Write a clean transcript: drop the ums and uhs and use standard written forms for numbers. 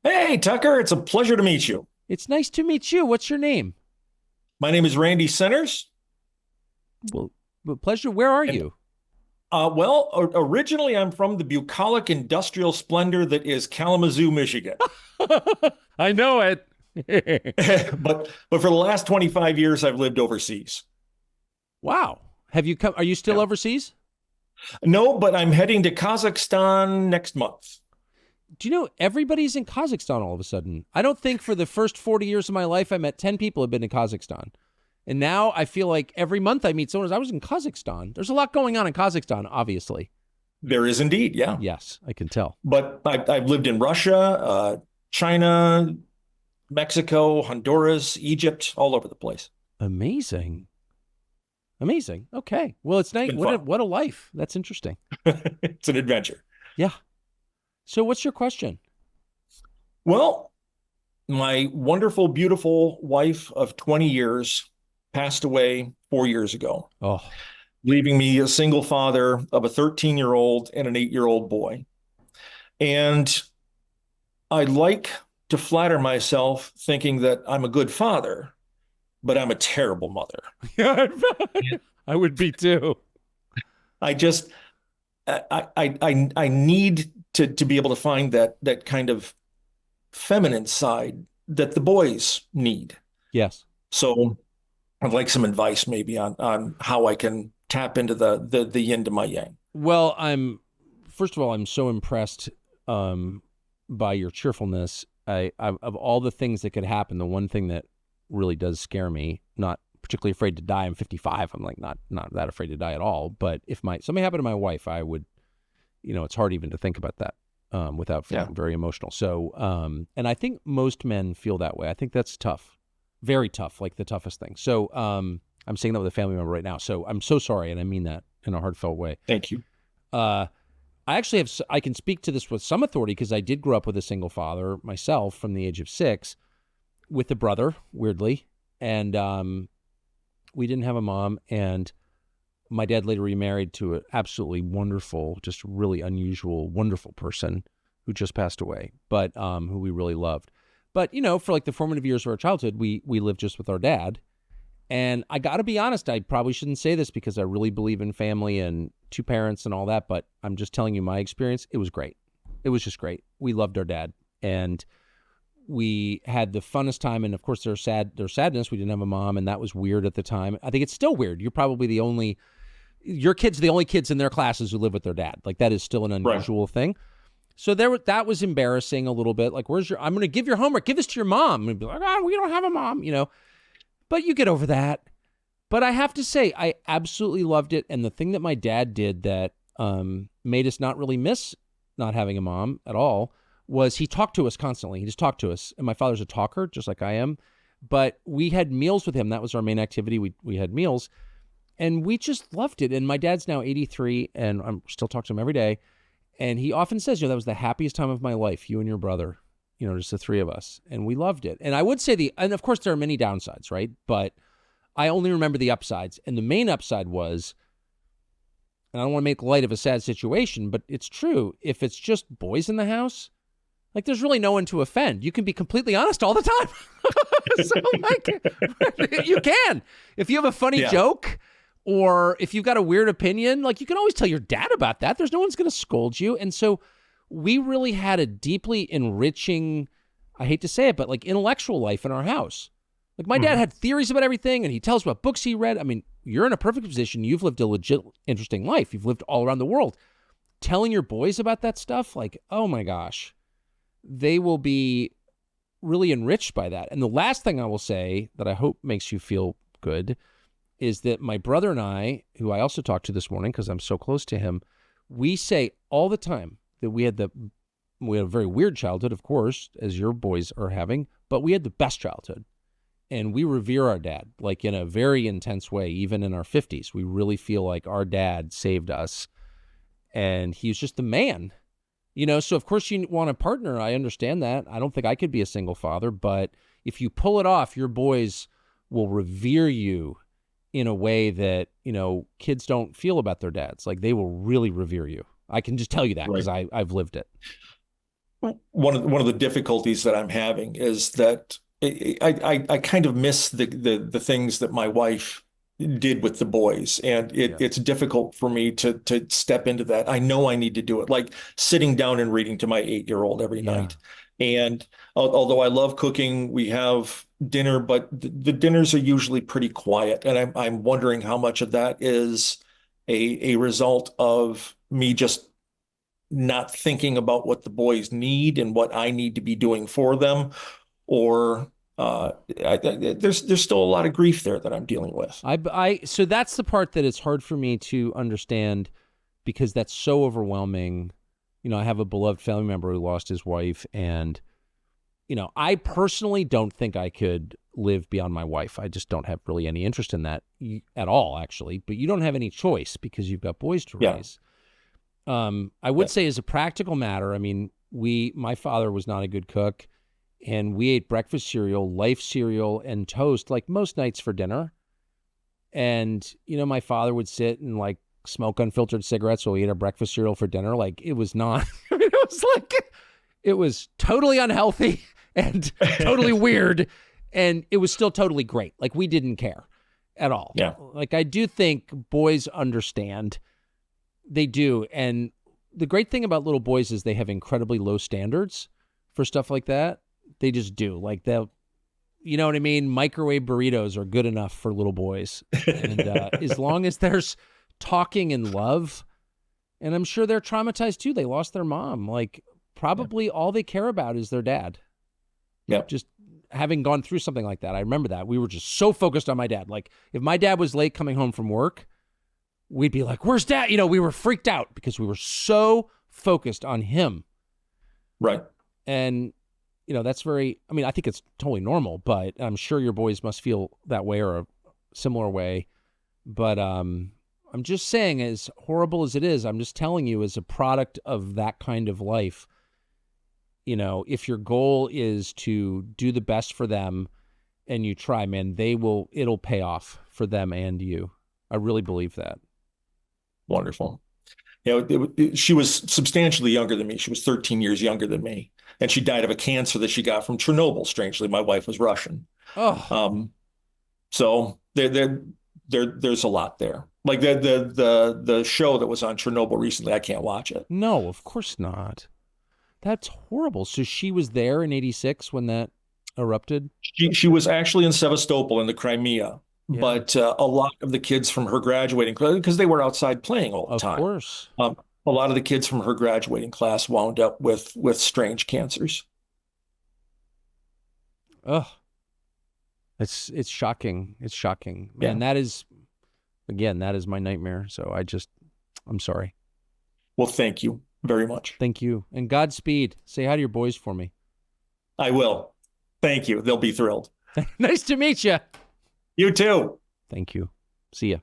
Hey, Tucker, it's a pleasure to meet you. It's nice to meet you. What's your name? My name is Randy Centers, Well, pleasure. Where are and you? originally I'm from the bucolic industrial splendor that is Kalamazoo, Michigan. I know it. But for the last 25 years, I've lived overseas. Wow. Have you come? Are you still Yeah. overseas? No, but I'm heading to Kazakhstan next month. Do you know everybody's in Kazakhstan all of a sudden? I don't think for the first 40 years of my life I met 10 people who have been in Kazakhstan. And now I feel like every month I meet someone. I was in Kazakhstan. There's a lot going on in Kazakhstan, obviously. There is indeed, yeah. Yes, I can tell. But I've lived in Russia, China, Mexico, Honduras, Egypt, all over the place. Amazing. Amazing. Okay. Well, it's It's nice. been fun. What a life. That's interesting. It's an adventure. Yeah. So what's your question? Well, my wonderful, beautiful wife of 20 years passed away 4 years ago, Oh, leaving me a single father of a 13-year-old and an 8-year-old boy. And I like to flatter myself thinking that I'm a good father, but I'm a terrible mother. yeah, And I would be too. I just I need to be able to find that kind of feminine side that the boys need. Yes. So I'd like some advice maybe on how I can tap into the yin to my yang. Well, first of all, I'm so impressed by your cheerfulness. Of all the things that could happen, the one thing that really does scare me, not particularly afraid to die. I'm 55. I'm like not that afraid to die at all. But if something happened to my wife, I would, it's hard even to think about that without Yeah. feeling very emotional. So, and I think most men feel that way. I think that's tough, very tough, like the toughest thing. So, I'm saying that with a family member right now. So I'm so sorry, and I mean that in a heartfelt way. Thank you. Uh, I can speak to this with some authority because I did grow up with a single father myself from the age of 6 with a brother, weirdly. And we didn't have a mom. And my dad later remarried to an absolutely wonderful, just really unusual, wonderful person who just passed away, but who we really loved. But, for like the formative years of our childhood, we lived just with our dad. And I got to be honest, I probably shouldn't say this because I really believe in family and two parents and all that, but I'm just telling you my experience. It was great. It was just great. We loved our dad and we had the funnest time. And of course, there's sadness. We didn't have a mom, and that was weird at the time. I think it's still weird. Your kids, the only kids in their classes who live with their dad. Like that is still an Right. unusual thing. So that was embarrassing a little bit. Like, I'm going to give your homework. Give this to your mom. And be like, we don't have a mom. But you get over that. But I have to say, I absolutely loved it. And the thing that my dad did that made us not really miss not having a mom at all was he talked to us constantly. He just talked to us. And my father's a talker, just like I am. But we had meals with him. That was our main activity. We had meals. And we just loved it. And my dad's now 83, and I'm still talking to him every day. And he often says, that was the happiest time of my life, you and your brother, just the three of us. And we loved it. And I would say and of course there are many downsides, right? But I only remember the upsides. And the main upside was, and I don't want to make light of a sad situation, but it's true. If it's just boys in the house, like there's really no one to offend. You can be completely honest all the time. So like, you can. If you have a funny Yeah. joke or if you've got a weird opinion, like you can always tell your dad about that. There's no one's going to scold you. And so we really had a deeply enriching, I hate to say it, but like intellectual life in our house. Like my dad Mhm. had theories about everything and he tells what books he read. I mean, you're in a perfect position. You've lived a legit interesting life. You've lived all around the world. Telling your boys about that stuff, like, oh my gosh, they will be really enriched by that. And the last thing I will say that I hope makes you feel good is that my brother and I, who I also talked to this morning because I'm so close to him, we say all the time that we had a very weird childhood, of course, as your boys are having, but we had the best childhood. And we revere our dad, like in a very intense way, even in our 50s. We really feel like our dad saved us. And he's just the man. So of course you want a partner. I understand that. I don't think I could be a single father, but if you pull it off, your boys will revere you in a way that, kids don't feel about their dads. Like they will really revere you. I can just tell you that because Right. I've lived it. one of the difficulties that I'm having is that I kind of miss the things that my wife did with the boys, and Yeah. it's difficult for me to step into that. I know I need to do it, like sitting down and reading to my 8-year-old every Yeah. night. And although I love cooking, we have dinner, but the dinners are usually pretty quiet, and I'm wondering how much of that is a result of me just not thinking about what the boys need and what I need to be doing for them, or there's still a lot of grief there that I'm dealing with. So that's the part that it's hard for me to understand because that's so overwhelming. I have a beloved family member who lost his wife, and I personally don't think I could live beyond my wife. I just don't have really any interest in that at all, actually. But you don't have any choice because you've got boys to Yeah, raise. I would yeah, say as a practical matter, I mean, my father was not a good cook, and we ate breakfast cereal, Life cereal, and toast like most nights for dinner. And, my father would sit and like smoke unfiltered cigarettes while we ate our breakfast cereal for dinner. Like it was not, I mean, it was totally unhealthy and totally weird. And it was still totally great. Like we didn't care at all. yeah, Like I do think boys understand. They do. And the great thing about little boys is they have incredibly low standards for stuff like that. They just do. Like they'll, you know what I mean? Microwave burritos are good enough for little boys. And as long as there's talking and love, and I'm sure they're traumatized too. They lost their mom. Like yeah, probably all they care about is their dad. yeah. Just having gone through something like that. I remember that. We were just so focused on my dad. Like if my dad was late coming home from work, we'd be like, where's dad? We were freaked out because we were so focused on him. Right. And, that's I mean, I think it's totally normal, but I'm sure your boys must feel that way or a similar way. But I'm just saying, as horrible as it is, I'm just telling you, as a product of that kind of life, if your goal is to do the best for them and you try, man, it'll pay off for them and you. I really believe that. Wonderful. She was substantially younger than me. She was 13 years younger than me, and she died of a cancer that she got from Chernobyl. Strangely, my wife was Russian. Oh, Um, so there's a lot there. Like the show that was on Chernobyl recently, I can't watch it. no, of course not. That's horrible. So she was there in 86 when that erupted? She was actually in Sevastopol in the Crimea, Yeah, but a lot of the kids from her graduating class, because they were outside playing all the of time, course. a lot of the kids from her graduating class wound up with strange cancers. Ugh. It's shocking. It's shocking. Man, Yeah. that is my nightmare. So I'm sorry. Well, thank you very much. Thank you. And Godspeed. Say hi to your boys for me. I will. Thank you. They'll be thrilled. Nice to meet you. You too. Thank you. See ya.